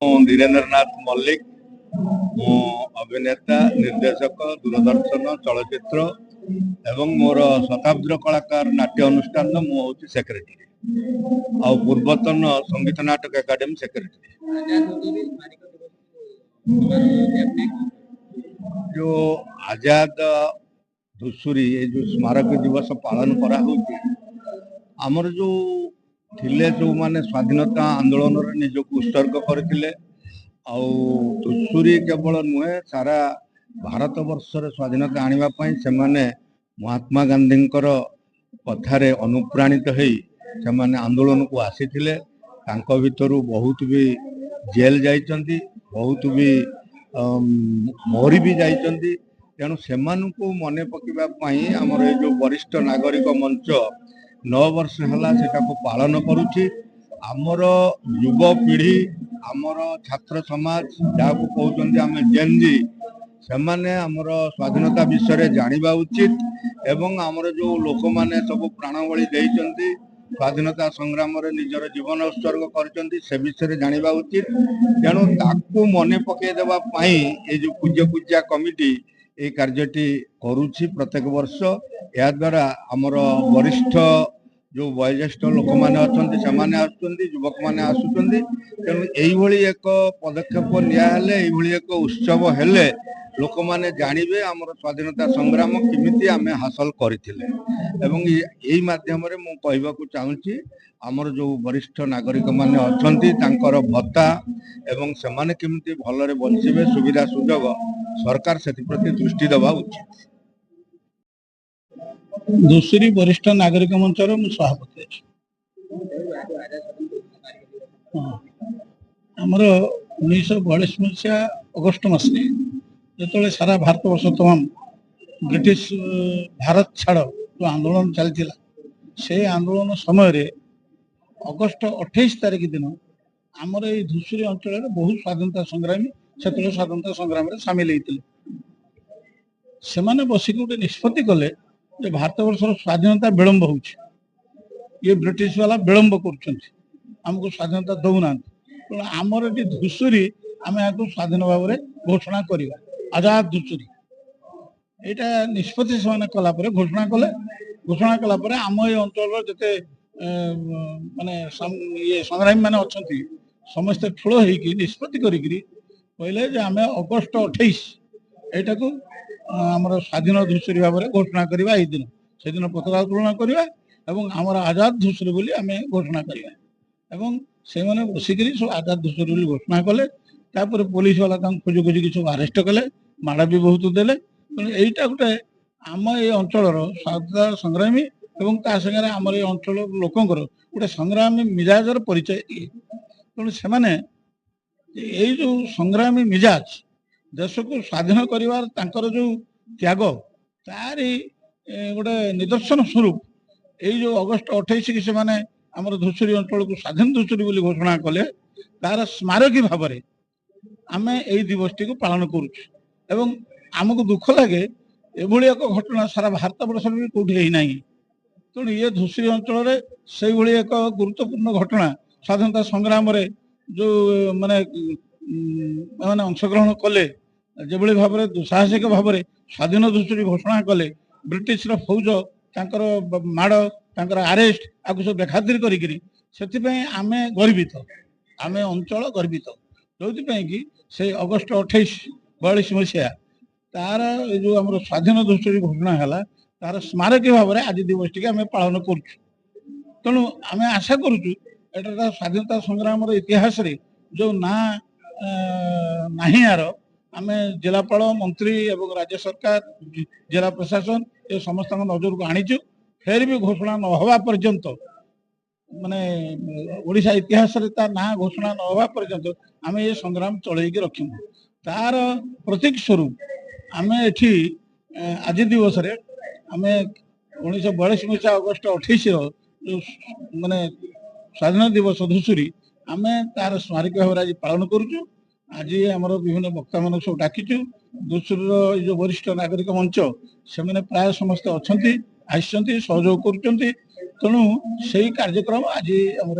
धीरेन्द्रनाथ मल्लिक मु अभिनेता निर्देशक दूरदर्शन चलचित्र एवं मोर शताब्दी कलाकार नाट्य अनुष्ठान मु हूँ सेक्रेटरी आ पूर्वतन संगीत नाटक एकाडेमी सेक्रेटरी। जो आजाद धूसुरी ये जो स्मारक दिवस पालन करा आमर जो थिले जो माने स्वाधीनता आंदोलन रे निजको उत्सर्ग करथिले धूसुरी केवल नुहे सारा भारत वर्ष स्वाधीनता आनिबा पई से माने महात्मा गांधी कथारे अनुप्राणित होई से माने आंदोलन को आसीथिले। तांको भितरु बहुत भी जेल जाइचंती, बहुत भी मरी भी जाइचंती। तेणु सेमानकु मने पकिबा पई हमर ए जो वरिष्ठ नागरिक मंच 9 वर्ष हला सेटा को पालन करूची। आमर युव पीढ़ी आमर छात्र समाज जाको कहउचंदी आमे जेनजी सेमाने आमर स्वाधीनता विषय जानिबा उचित एवं आमर जो लोक माने सब प्राणबली देइचंती स्वाधीनता संग्राम रे निजर जीवन उत्सर्ग करचंती से विषय जानिबा उचित। तेणु ताकू मने पके देबा पई ए जो पूज्य पूज्या कमिटी ए कार्यटी करूची प्रत्येक वर्ष। या द्वारा आमर वरिष्ठ जो वयोज्येष्ठ लोक मैंने अच्छा से युवक मैंने आसुच्च। तेणु यही एक पदक्षेप नि एक उत्सव हेले लोक मैंने जानवे आमर स्वाधीनता संग्राम किमिति आमे हासिल करथिले। एवं यही माध्यम रे मु कहबाकू चाहूची आमर जो वरिष्ठ नागरिक माने अछंती तांकर भत्ता एवं सेमाने किमिति भलरे बंचिबे सुविधा सुजोग सरकार सेति प्रति दृष्टि देवा उचित। धूसुरी वरिष्ठ नागरिक मंचर मु सभापति अछि। आमर 1942 मसीहा अगस्ट मसरे जो सारा भारत वर्ष तमाम ब्रिटिश भारत छाड़ जो आंदोलन चलता से आंदोलन समय रे अगस्ट 28 तारिख दिन आमर ये धूसुरी अंचल बहुत स्वाधीनता संग्रामी से स्वाधीनता संग्राम रे सामिल होते से बसिक गोटे निष्पत्ति कले जे भारत वर्ष स्वाधीनता विलंब हो ये ब्रिटिश वाला विलंब करमको स्वाधीनता दौना तेणु आमर ये धूसुरी आम यहाँ स्वाधीन भाव में घोषणा करवा आजाद धूसुरी यहाँ निष्पत्ति से कलापर घोषणा कले। घोषणा कलापर आम ये अंचल जिते माने ये संग्रामी मैंने अच्छा समस्ते ठूल हो निष्पत्ति कहले आम अगस्ट 28 यहाँ को आमर स्वाधीन धूसुरी भाव में घोषणा करवा यही दिन से दिन पताका उत्तोलन करवा एवं आमर आजाद धूसुरी बोली आम घोषणा करवा एवं से मैंने बसिक सब आजाद धूसुरी बोली घोषणा कले। तापर पुलिस वाला खोजी खोजिकी सब आरेस्ट कले, माड़ भी बहुत देले। तेणु यहीटा गोटे आम ये अंचल स्वाधीनता संग्रामी एवं ता संगे आमर ये अंचल लोकंर गोटे संग्रामी मिजाजर परिचय दिए। तेणु से माने यही जो संग्रामी मिजाज देश को स्वाधीन करिवार तांकर जो त्याग तारी गोटे निदर्शन स्वरूप यही जो अगस्ट 28 की से माने आमर धूसुरी अंचल को स्वाधीन धूसुरी बोली घोषणा कले तार स्मारकी भाव में आमे यही दिवस टी को पालन करुछु। एवं आमको दुख लगे एभली एक घटना सारा भारत वर्ष में कौटी है ना। तेणु ये धूसुरी अंचल से भली एक गुरुत्वपूर्ण घटना स्वाधीनता संग्राम रे जो माने मैंने अंशग्रहण कले जो भाव में दुस्साहसिक भाव में स्वाधीन धूसुरी घोषणा कले ब्रिटिश फौज तांकर माड़ तांकर आरेस्ट आपको सब बेखातिर करी आमे गर्वित आमे अंचल गर्वित जो कि से अगस्ट 28-42 मसीहा तार जो आम स्वाधीन धूसुरी घोषणा है तार स्मारकी भाव में आज दिवस टी आम पालन करुँ। तेणु आम आशा करुँ एटा स्वाधीनता संग्राम इतिहास रे जो ना नहीं यार आम जिलापाल मंत्री एवं राज्य सरकार जिला प्रशासन ये समस्त नजर को आनीचु। फेर भी घोषणा न हवा पर्यंत माने ओडिशा इतिहास रे तार ना घोषणा न हवा पर्यंत आम ये संग्राम चलैकी रखिमु। तार प्रतीक स्वरूप आम एठी आज दिवस रे आम 1942 मसीहा अगस्ट 28 जो माने स्वाधीन दिवस धूसुरी आम तार स्मारक भाव आज पालन करुचु। आज आमर विभिन्न वक्ता मान सब डाकिचु। धूसुरी जो वरिष्ठ नागरिक मंच से मैंने प्राय समस्ते अच्छा सहयोग कर। तेणु से कार्यक्रम आज आमर